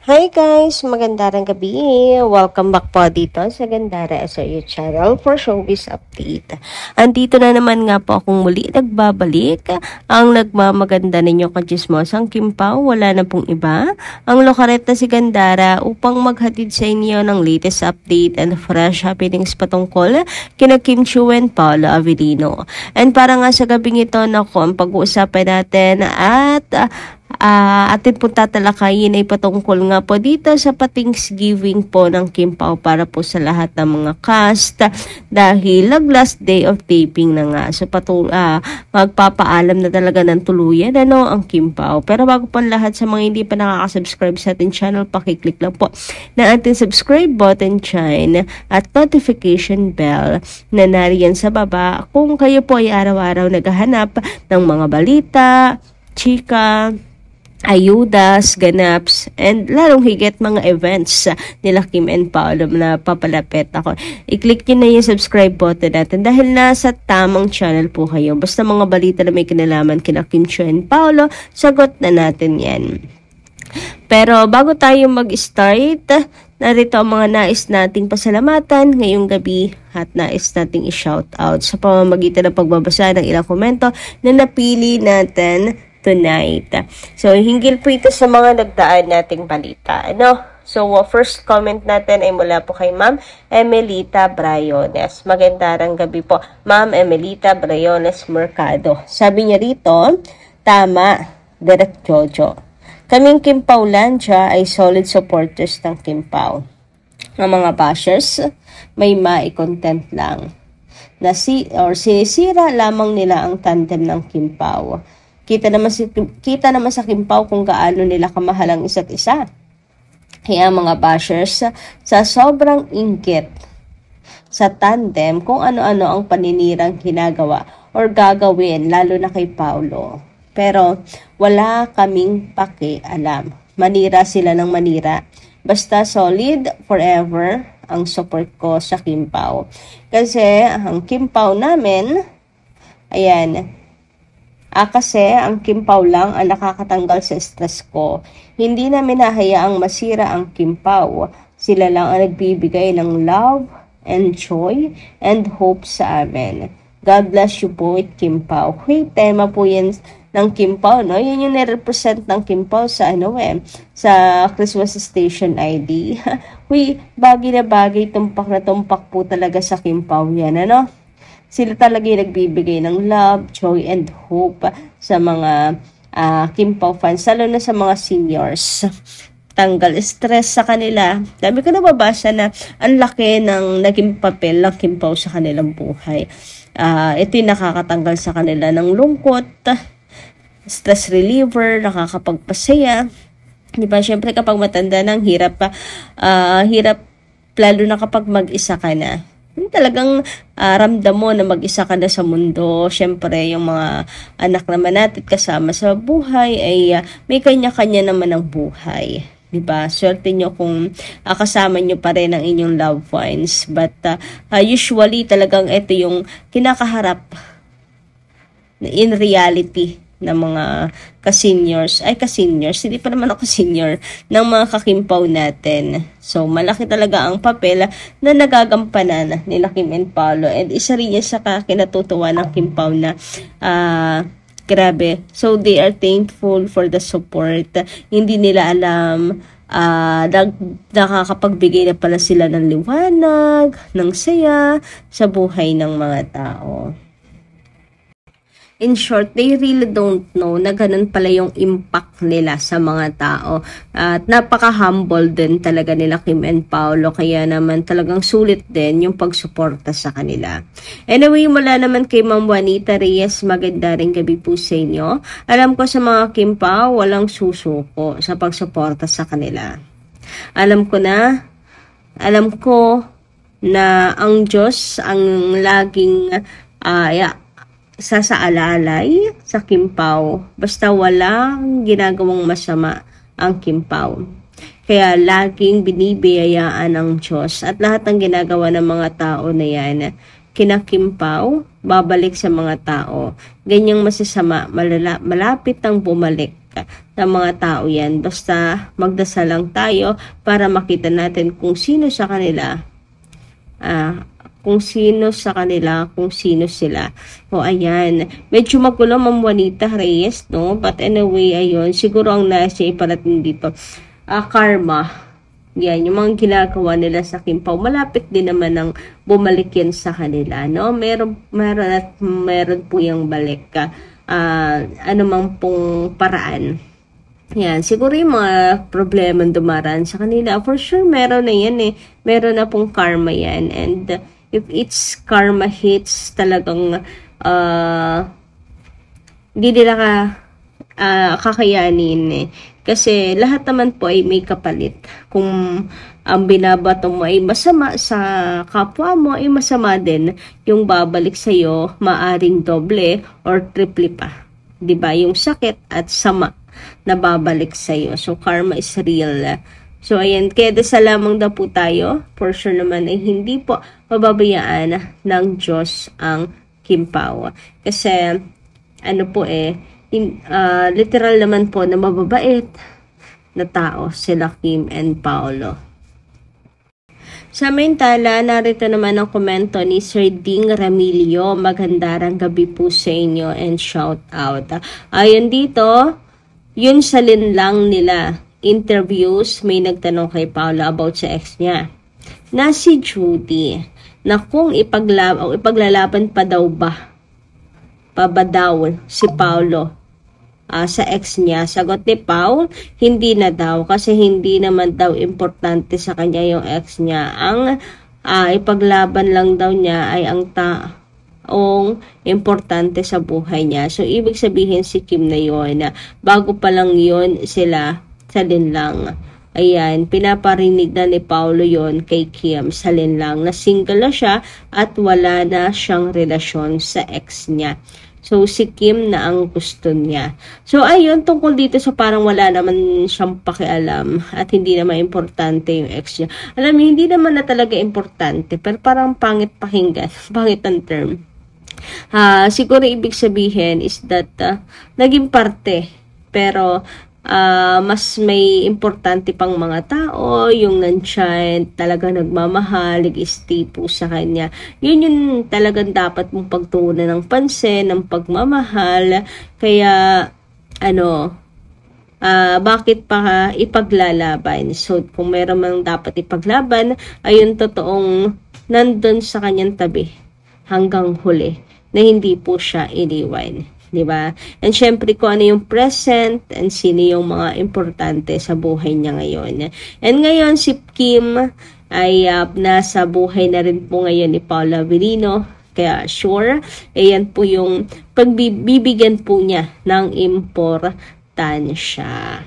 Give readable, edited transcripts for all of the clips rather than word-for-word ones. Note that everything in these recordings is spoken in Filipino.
Hi guys! Magandang gabi! Welcome back po dito sa Gandara SRU channel for showbiz update. Andito na naman nga po akong muli nagbabalik. Ang nagmamaganda ninyo kajismosang Kim Pao, wala na pong iba. Ang lokaret na si Gandara upang maghatid sa inyo ng latest update and fresh happenings patungkol kina Kim Chiu and Paolo Avellino. And para nga sa gabing ito, naku, ang pag-uusapan natin at atin po tatalakayin ay patungkol nga po dito sa Thanksgiving po ng Kim Pao para po sa lahat ng mga cast dahil last day of taping na nga. So magpapaalam na talaga ng tuluyan ang Kim Pao. Pero bago pa lahat, sa mga hindi pa nakaka-subscribe sa ating channel, pakiclick lang po na ating subscribe button dyan at notification bell na nariyan sa baba kung kayo po ay araw-araw naghahanap ng mga balita, chika, ayudas, ganaps, and lalong higit mga events nila Kim and Paolo na papalapit ako. I-click nyo na yung subscribe button natin dahil nasa tamang channel po kayo. Basta mga balita na may kinalaman kina Kim Chiu and Paolo, sagot na natin yan. Pero bago tayo mag-start, narito ang mga nais nating pasalamatan ngayong gabi at nais nating i-shoutout sa pamamagitan ng pagbabasa ng ilang komento na napili natin tonight. So, hinggil po ito sa mga nagdaan nating balita. So, first comment natin ay mula po kay Ma'am Emelita Brayones. Magandang gabi po, Ma'am Emelita Brayones Mercado. Sabi niya rito, tama, Direk Jojo. Kaming Kim Pao Lancia ay solid supporters ng Kim Pao. Ang mga bashers, may mai-content lang. Sinisira lamang nila ang tandem ng Kim Pao. Kita naman sa Kim Pao kung gaano nila kamahal ang isa't isa. Kaya mga bashers, sa sobrang inggit sa tandem kung ano-ano ang paninirang ginagawa or gagawin, lalo na kay Paolo. Pero wala kaming pakialam. Manira sila ng manira. Basta solid forever ang support ko sa Kim Pao. Kasi ang Kim Pao namin, ayan, kasi ang Kim Pao lang ang nakakatanggal sa stress ko. Hindi namin hahayaang masira ang Kim Pao. Sila lang ang nagbibigay ng love and joy and hope sa amin. God bless you po with Kim Pao. Tema po yan ng Kim Pao, no? Yun yung nire-represent ng Kim Pao sa sa Christmas Station ID. Bagay na bagay, tumpak na tumpak po talaga sa Kim Pao yan, Sila talaga yung nagbibigay ng love, joy, and hope sa mga Kim Pao fans, lalo na sa mga seniors. Tanggal stress sa kanila. Dami ko nababasa na ang laki ng naging papel ng Kim Pao sa kanilang buhay. Ito yung nakakatanggal sa kanila ng lungkot, stress reliever, nakakapagpasaya. Diba? Siyempre kapag matanda ng hirap lalo na kapag mag-isa ka na. Talagang ramdam mo na mag-isa ka na sa mundo. Siyempre, yung mga anak naman natin kasama sa buhay ay may kanya-kanya naman ng buhay. Diba? Swerte nyo kung kasama nyo pa rin ang inyong loved ones. But usually talagang ito yung kinakaharap in reality ng mga ka-seniors, hindi pa naman ako senior, ng mga ka-Kim Pao natin. So, malaki talaga ang papel na nagagampanan nila Kim and Paolo. And isa rin yan sa kinatutuwa ng Kim Pao na grabe. So, they are thankful for the support. Hindi nila alam nakakapagbigay na pala sila ng liwanag, ng saya sa buhay ng mga tao. In short, they really don't know na ganun pala yung impact nila sa mga tao. At napaka-humble din talaga nila Kim and Paolo. Kaya naman talagang sulit din yung pagsuporta sa kanila. Anyway, mula naman kay Ma'am Juanita Reyes, maganda rin gabi po sa inyo. Alam ko sa mga Kim Pao, walang susuko sa pagsuporta sa kanila. Alam ko na ang Diyos ang laging sasaalalay sa Kim Pao. Basta walang ginagawang masama ang Kim Pao. Kaya laging binibiyayaan ng Diyos. At lahat ng ginagawa ng mga tao na yan, kina Kim Pao, babalik sa mga tao. Ganyang masasama, malapit ang bumalik ng mga tao yan. Basta magdasal lang tayo para makita natin kung sino sa kanila, kung sino sila. O ayan, medyo magulo Ma'am Juanita Reyes, no? But anyway, ayun, siguro ang nasa iparating dito, karma. Yan, yung mga ginagawa nila sa Kimpaw, malapit din naman ng bumalik yan sa kanila, no? Meron po yung balik anumang pong paraan. Yan, siguro yung mga problema dumaraan sa kanila, for sure meron na yan meron na pong karma yan, and if it's karma hits, talagang hindi nila kakayanin kasi lahat naman po ay may kapalit. Kung ang binabato mo ay masama sa kapwa mo, ay masama din yung babalik sa'yo, maaring doble or triple pa. 'Di ba? Yung sakit at sama na babalik sa'yo. So, karma is real. So, ayan, kaya dasal lamang daw po tayo. For sure naman ay hindi po pababayaan ng Diyos ang Kimpaw. Kasi, literal naman po na mababait na tao sila Kim and Paolo. Samantala, narito naman ang komento ni Sir Ding Ramilio. Magandang gabi po sa inyo and shout out. Ayon dito, yun sa linlang nila interviews, may nagtanong kay Paolo about sa ex niya na si Judy, na kung ipaglalaban pa ba daw si Paolo sa ex niya. Sagot ni Paul, hindi na daw kasi hindi naman daw importante sa kanya yung ex niya. Ang ipaglaban lang daw niya ay ang taong importante sa buhay niya. So, ibig sabihin si Kim na yun, bago pa lang yun sila sa linlang. Ayan, pinaparinig na ni Paolo yon kay Kim sa linlang na single na siya at wala na siyang relasyon sa ex niya. So, si Kim na ang gusto niya. So, ayun, tungkol dito sa parang wala naman siyang pakialam at hindi naman importante yung ex niya. Alam mo, hindi naman na talaga importante, pero parang pangit pakinggan, pangit ang term. Siguro ibig sabihin is that naging parte, pero mas may importante pang mga tao, yung nandyan, talagang nagmamahal, nag-stay po sa kanya. Yun yung talagang dapat mong pagtuunan ng pansin, ng pagmamahal. Kaya, bakit pa ipaglalaban? So, kung meron mang dapat ipaglaban, ayun totoong nandun sa kanyang tabi hanggang huli, na hindi po siya iniwan. Diba? And syempre kung ano yung present and sino yung mga importante sa buhay niya ngayon. And ngayon si Kim ay nasa buhay na rin po ngayon ni Paolo Avellino. Kaya sure, ayan po yung pagbibigyan po niya ng importansya.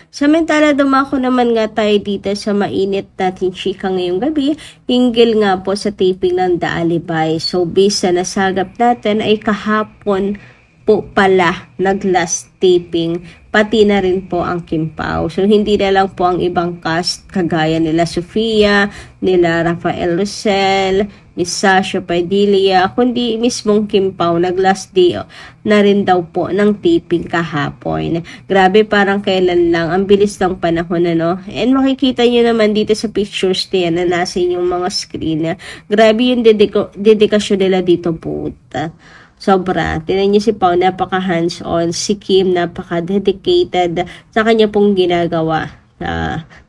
Samantala, dumako naman nga tayo dito sa mainit natin chika ngayong gabi, hinggil nga po sa taping ng The Alibay. So, based sa nasagap natin ay kahapon po pala nag-last taping, pati na rin po ang Kimpaw. So, hindi na lang po ang ibang cast, kagaya nila Sofia, nila Rafael Rosel, Miss Sasha Padilla, kundi mismong Kimpaw, nag-last day na rin daw po ng taping kahapon. Grabe, parang kailan lang, ang bilis ng panahon, And makikita nyo naman dito sa pictures na nasa inyong mga screen. Grabe yung dedikasyon nila dito po. Sobra. Tinan niyo si Pao, napaka hands-on. Si Kim, napaka-dedicated sa kanya pong ginagawa.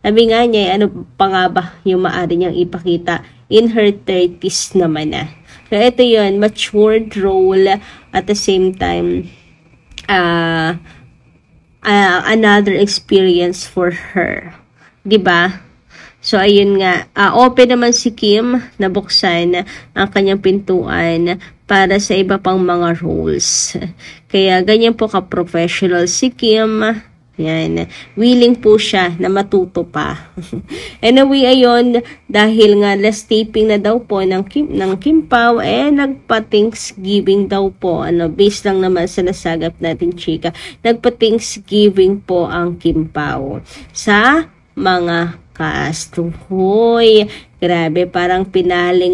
Sabi nga niya, ano pa nga ba yung maaari niyang ipakita in her 30s naman na. So, ito yun, matured role at the same time, another experience for her. 'Di ba? So, ayun nga, open naman si Kim na buksan ang kanyang pintuan para sa iba pang mga roles. Kaya, ganyan po ka-professional si Kim. Yan. Willing po siya na matuto pa. Anyway, ayun, dahil nga last taping na daw po ng Kimpaw, nagpa-Thanksgiving daw po. Based lang naman sa nasagap natin, chika. Nagpa-Thanksgiving po ang Kimpaw sa mga cast. Hoy, grabe, parang finale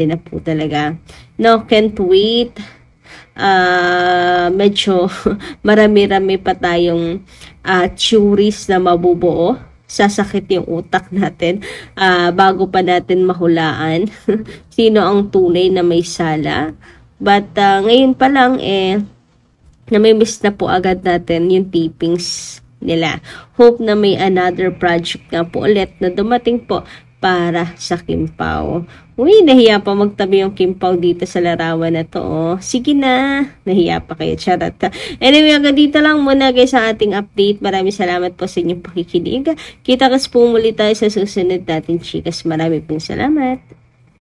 na po talaga. No, can't wait medyo marami-rami pa tayong theories na mabubuo. Sasakit yung utak natin bago pa natin mahulaan sino ang tunay na may sala. But ngayon pa lang namimiss na po agad natin yung tippings nila. Hope na may another project nga po ulit na dumating po para sa Kimpaw. Uy, nahiya pa magtabi yung Kimpaw dito sa larawan na to. Oh. Sige na, nahiya pa kayo. Charot. Anyway, hanggang dito lang muna guys ang ating update. Maraming salamat po sa inyong pakikinig. Kita kas po muli tayo sa susunod natin, chikas. Maraming pong salamat.